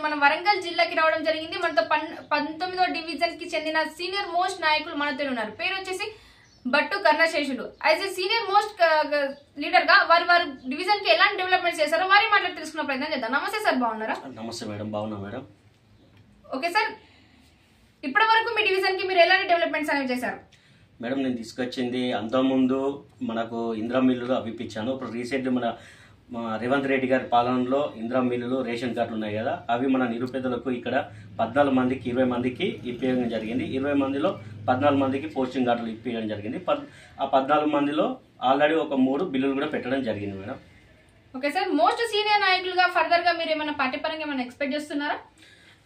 మన వరంగల్ జిల్లాకి రావడం జరిగింది. మనతో 19వ డివిజన్ కి చెందిన సీనియర్ మోస్ట్ నాయకులు మనతో ఉన్నారు. పేరు వచ్చేసి Battu Karnasheshulu. As a senior most leader గా వారి డివిజన్ కి ఎలాంటి డెవలప్మెంట్స్ చేశారో వారి మాటలు తెలుసుకునే ప్రయత్నం చేద్దాం. నమస్తే సార్, బాగున్నారా? నమస్తే మేడం, బాగున్నా మేడం. ఓకే సార్, ఇప్పటి వరకు మీ డివిజన్ కి మీరు ఎలాంటి డెవలప్మెంట్స్ అనేవి చేశారు? మేడం, నేను తీసుకొచ్చింది అంతకుముందు మనకు ఇందిరా మిల్లులు అవి ఇప్పించాను. ఇప్పుడు రీసెంట్ మన రేవంత్ రెడ్డి గారి పాలనలో ఇందిరా మిల్లులు రేషన్ కార్డులు ఉన్నాయి కదా, అవి మన నిరుపేదలకు ఇక్కడ 14 మందికి 20 మందికి ఇప్పించడం జరిగింది. 20 మందిలో 14 మందికి పోస్టింగ్ కార్డులు ఇప్పించడం జరిగింది. ఆ 14 మందిలో ఆల్రెడీ ఒక 3 బిల్లులు కూడా పెట్టడం జరిగింది madam. Okay sir, most senior నాయకులుగా ఫర్దర్ గా మీరు ఏమైనా పార్టీ పరంగా ఏమైనా ఎక్స్పెక్ట్ చేస్తున్నారా?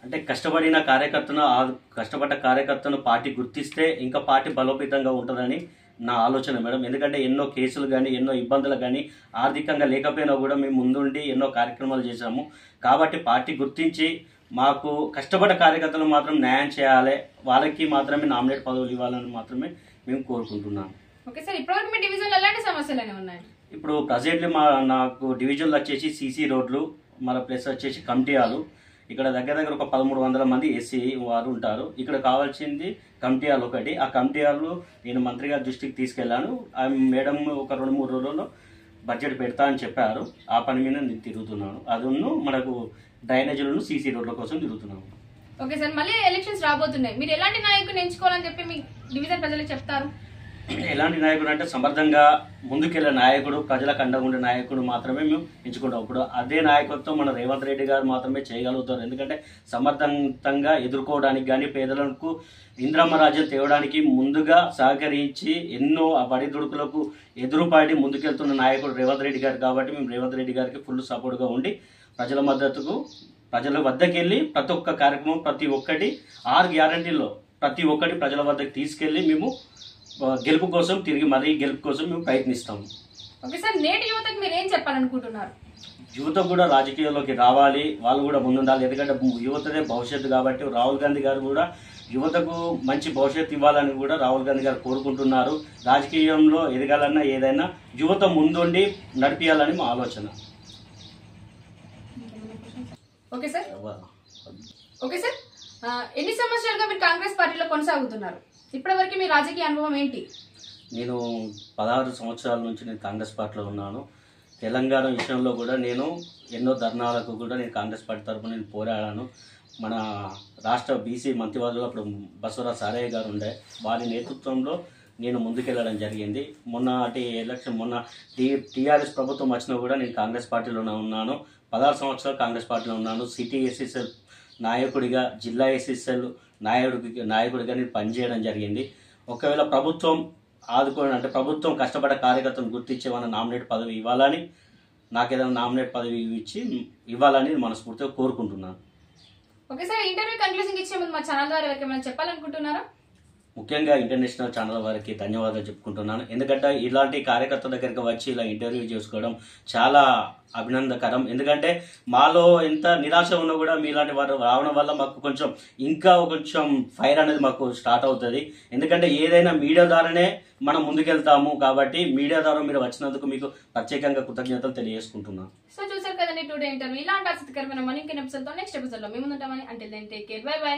అంటే కష్టపడ్డ కార్యకర్తను పార్టీ గుర్తిస్తే ఇంకా పార్టీ బలోపేతంగా ఉంటుందని నా ఆలోచన మేడం. ఎందుకంటే ఎన్నో కేసులు కానీ ఎన్నో ఇబ్బందులు కానీ ఆర్థికంగా లేకపోయినా కూడా మేము ముందుండి ఎన్నో కార్యక్రమాలు చేశాము. కాబట్టి పార్టీ గుర్తించి మాకు కష్టపడ్డ కార్యకర్తలు మాత్రం న్యాయం చేయాలి, వాళ్ళకి మాత్రమే నామినేట్ పదవులు ఇవ్వాలని మాత్రమే మేము కోరుకుంటున్నాము. ఓకే సార్, ఇప్పటివరకు మీ డివిజన్లో ఎలాంటి సమస్యలు ఉన్నాయి? ఇప్పుడు ప్రజెంట్లీ నాకు డివిజన్లో వచ్చేసి సీసీ రోడ్లు, మన ప్లస్ వచ్చేసి కమిటీ హాలు. ఇక్కడ దగ్గర ఒక 1300 మంది ఎస్సీ వారు ఉంటారు. ఇక్కడ కావాల్సింది కమిటీ హాల్ ఒకటి. ఆ కమిటీ హాల్ నేను మంత్రి గారి దృష్టికి తీసుకెళ్లాను. ఆ మేడం ఒక 2-3 రోజుల్లో బడ్జెట్ పెడతా అని చెప్పారు. ఆ పని మీద నేను తిరుగుతున్నాను. అదును మనకు డ్రైనేజీలను సీసీ రోడ్ల కోసం తిరుగుతున్నాను. ఓకే సార్, మళ్ళీ ఎలక్షన్స్ రాబోతున్నాయి. మీరు ఎలాంటి నాయకుని ఎంచుకోవాలని చెప్పి మీ డివిజన్ ప్రజలకు చెప్తారు? ఎలాంటి నాయకుడు అంటే సమర్థంగా ముందుకెళ్లే నాయకుడు, ప్రజలకు అండగా ఉండే నాయకుడు మాత్రమే మేము ఎంచుకుంటాం. ఇప్పుడు అదే నాయకత్వం మన రేవంత్ రెడ్డి గారు మాత్రమే చేయగలుగుతారు. ఎందుకంటే సమర్థవంతంగా ఎదుర్కోవడానికి కానీ పేదలకు ఇంద్రమ్మ రాజ్యం తేవడానికి ముందుగా సహకరించి ఎన్నో బడిదుడుకులకు ఎదురుపాడి ముందుకెళ్తున్న నాయకుడు రేవంత్ రెడ్డి గారు. కాబట్టి మేము రేవంత్ రెడ్డి గారికి ఫుల్ సపోర్ట్గా ఉండి ప్రజల వద్దకు వెళ్ళి ప్రతి ఒక్క కార్యక్రమం, ప్రతి ఒక్కటి 6 గ్యారంటీల్లో ప్రతి ఒక్కటి ప్రజల వద్దకు తీసుకెళ్లి మేము గెలుపు కోసం మేము ప్రయత్నిస్తాము. ఓకే సార్, నేటి యువతకు మీరు ఏం చెప్పాలనుకుంటున్నారు? యువత కూడా రాజకీయాల్లోకి రావాలి, వాళ్ళు కూడా ముందుండాలి. ఎందుకంటే యువతదే భవిష్యత్తు. కాబట్టి రాహుల్ గాంధీ గారు కూడా యువతకు మంచి భవిష్యత్తు ఇవ్వాలని కూడా రాహుల్ గాంధీ గారు కోరుకుంటున్నారు. రాజకీయంలో ఎదగాలన్నా ఏదైనా యువత ముందుండి నడిపించాలని మా ఆలోచన. ఓకే సార్, ఎన్ని సంవత్సరాలుగా మీరు కాంగ్రెస్ పార్టీలో కొనసాగుతున్నారు? ఇప్పటివరకు మీ రాజకీయ అనుభవం ఏంటి? నేను 16 సంవత్సరాల నుంచి నేను కాంగ్రెస్ పార్టీలో ఉన్నాను. తెలంగాణ విషయంలో కూడా నేను ఎన్నో ధర్నాలకు కూడా నేను కాంగ్రెస్ పార్టీ తరఫున నేను పోరాడాను. మన రాష్ట్ర బీసీ మంత్రివర్గంలో అప్పుడు బసవరాజ్ సారయ్య గారు ఉండే, వారి నేతృత్వంలో నేను ముందుకెళ్ళడం జరిగింది. మొన్న టీఆర్ఎస్ ప్రభుత్వం వచ్చినా కూడా నేను కాంగ్రెస్ పార్టీలోనే ఉన్నాను. 16 సంవత్సరాలు కాంగ్రెస్ పార్టీలో ఉన్నాను. సిటీ ఎస్ఎస్ఎల్ నాయకుడిగా, జిల్లా ఎస్ఎస్ఎల్ నాయకుడిగా నేను పనిచేయడం జరిగింది. ఒకవేళ ప్రభుత్వం ఆదుకోవాలంటే ప్రభుత్వం కష్టపడ్డ కార్యకర్తను గుర్తించే మన నామినేట్ పదవి ఇవ్వాలని, నాకేదైనా నామినేట్ పదవి ఇవ్వాలని మనస్ఫూర్తిగా కోరుకుంటున్నాను. ఓకే సార్, ఇంటర్వ్యూ కన్క్లూజన్ ఇచ్చే ముందు మా ఛానల్ ద్వారా ఎవరికైనా చెప్పాలనుకుంటున్నారా? ముఖ్యంగా ఇంటర్నేషనల్ ఛానల్ వారికి ధన్యవాదాలు చెప్పుకుంటున్నాను. ఎందుకంటే ఇలాంటి కార్యకర్త దగ్గరికి వచ్చి ఇలా ఇంటర్వ్యూ చేసుకోవడం చాలా అభినందకరం. ఎందుకంటే మాలో ఎంత నిరాశ ఉన్నా కూడా మీలాంటి వారు రావడం వల్ల మాకు కొంచెం ఫైర్ అనేది మాకు స్టార్ట్ అవుతుంది. ఎందుకంటే ఏదైనా మీడియా ద్వారానే మనం ముందుకెళ్తాము. కాబట్టి మీడియా ద్వారా మీరు వచ్చినందుకు మీకు ప్రత్యేకంగా కృతజ్ఞతలు తెలియజేసుకుంటున్నాను. సో చూసారు కదండి టుడే ఇంటర్వ్యూ. ఇలాంటి ఆసక్తికరమైన మనీ ఎపిసోడ్తో నెక్స్ట్ ఎపిసోడ్లో మేము ఉంటామని. Until then take care, bye by.